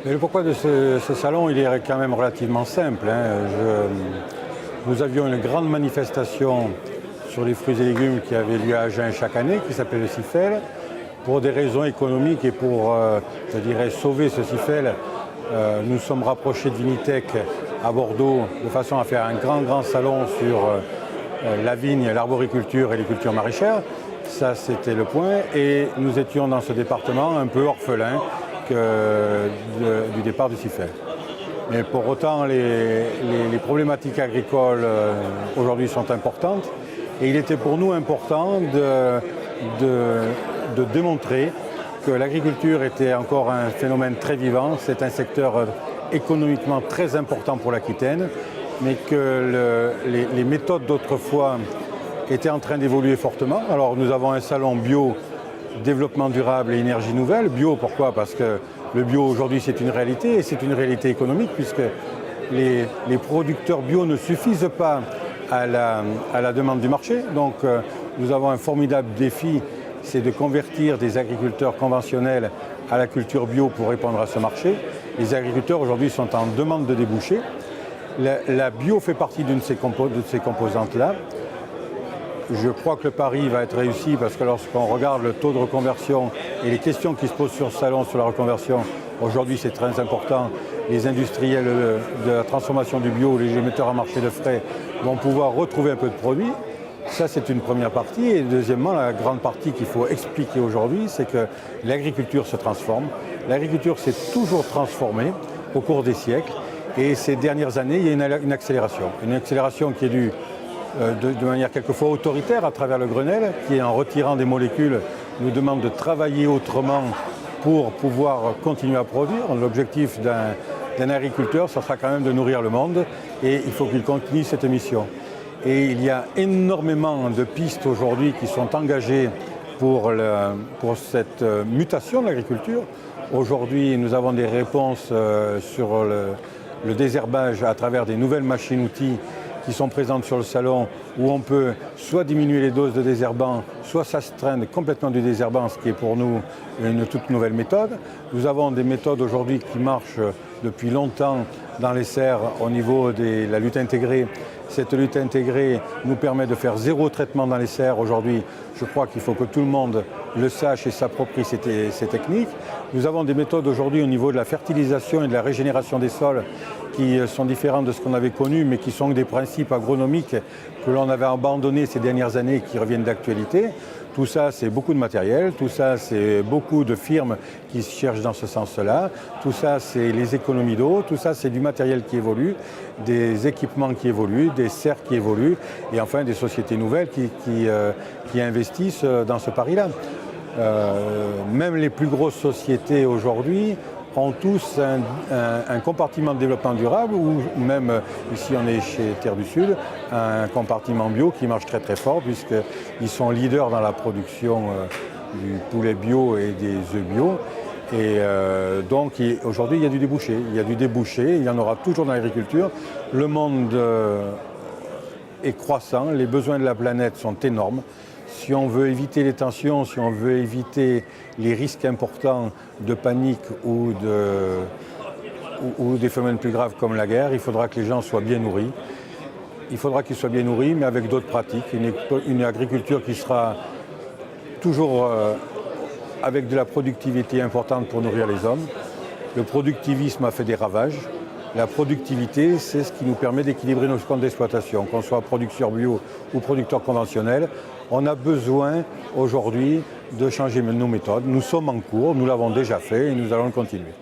Mais le pourquoi de ce salon, il est quand même relativement simple, hein. Nous avions une grande manifestation sur les fruits et légumes qui avait lieu à Agen chaque année, qui s'appelait le CIFEL. Pour des raisons économiques et pour, je dirais, sauver ce CIFEL, nous sommes rapprochés de Vinitec à Bordeaux de façon à faire un grand salon sur la vigne, l'arboriculture et les cultures maraîchères. Ça, c'était le point. Et nous étions dans ce département un peu orphelin du départ du CIFEL. Mais pour autant, les problématiques agricoles aujourd'hui sont importantes. Et il était pour nous important de démontrer que l'agriculture était encore un phénomène très vivant. C'est un secteur économiquement très important pour l'Aquitaine, mais que les méthodes d'autrefois étaient en train d'évoluer fortement. Alors nous avons un salon bio, développement durable et énergie nouvelle. Bio, pourquoi? Parce que le bio aujourd'hui c'est une réalité et c'est une réalité économique puisque les producteurs bio ne suffisent pas à la demande du marché. Donc nous avons un formidable défi, c'est de convertir des agriculteurs conventionnels à la culture bio pour répondre à ce marché. Les agriculteurs aujourd'hui sont en demande de débouchés. La bio fait partie de ces composantes-là. Je crois que le pari va être réussi parce que lorsqu'on regarde le taux de reconversion et les questions qui se posent sur le salon sur la reconversion, aujourd'hui c'est très important. Les industriels de la transformation du bio, les metteurs en marché de frais vont pouvoir retrouver un peu de produits. Ça, c'est une première partie. Et deuxièmement, la grande partie qu'il faut expliquer aujourd'hui, c'est que l'agriculture se transforme. L'agriculture s'est toujours transformée au cours des siècles. Et ces dernières années, il y a une accélération. Une accélération qui est due de manière quelquefois autoritaire à travers le Grenelle, qui en retirant des molécules nous demande de travailler autrement pour pouvoir continuer à produire. L'objectif d'un agriculteur, ça sera quand même de nourrir le monde et il faut qu'il continue cette mission. Et il y a énormément de pistes aujourd'hui qui sont engagées pour cette mutation de l'agriculture. Aujourd'hui, nous avons des réponses sur le désherbage à travers des nouvelles machines-outils qui sont présentes sur le salon où on peut soit diminuer les doses de désherbant, soit s'astreindre complètement du désherbant, ce qui est pour nous une toute nouvelle méthode. Nous avons des méthodes aujourd'hui qui marchent depuis longtemps dans les serres au niveau de la lutte intégrée. Cette lutte intégrée nous permet de faire zéro traitement dans les serres. Aujourd'hui, je crois qu'il faut que tout le monde le sache et s'approprie ces techniques. Nous avons des méthodes aujourd'hui au niveau de la fertilisation et de la régénération des sols qui sont différentes de ce qu'on avait connu, mais qui sont des principes agronomiques que l'on avait abandonnés ces dernières années et qui reviennent d'actualité. Tout ça, c'est beaucoup de matériel, tout ça, c'est beaucoup de firmes qui cherchent dans ce sens-là, tout ça, c'est les économies d'eau, tout ça, c'est du matériel qui évolue, des équipements qui évoluent, des serres qui évoluent, et enfin des sociétés nouvelles qui investissent dans ce pari-là. Même les plus grosses sociétés aujourd'hui ont tous un compartiment de développement durable ou même, ici on est chez Terre du Sud, un compartiment bio qui marche très fort puisqu'ils sont leaders dans la production du poulet bio et des œufs bio. Et donc aujourd'hui il y a du débouché. Il y a du débouché, il y en aura toujours dans l'agriculture. Le monde est croissant, les besoins de la planète sont énormes. Si on veut éviter les tensions, si on veut éviter les risques importants de panique ou des phénomènes plus graves comme la guerre, il faudra que les gens soient bien nourris. Il faudra qu'ils soient bien nourris, mais avec d'autres pratiques. Une agriculture qui sera toujours avec de la productivité importante pour nourrir les hommes. Le productivisme a fait des ravages. La productivité, c'est ce qui nous permet d'équilibrer nos comptes d'exploitation. Qu'on soit producteur bio ou producteur conventionnel, on a besoin aujourd'hui de changer nos méthodes. Nous sommes en cours, nous l'avons déjà fait et nous allons le continuer.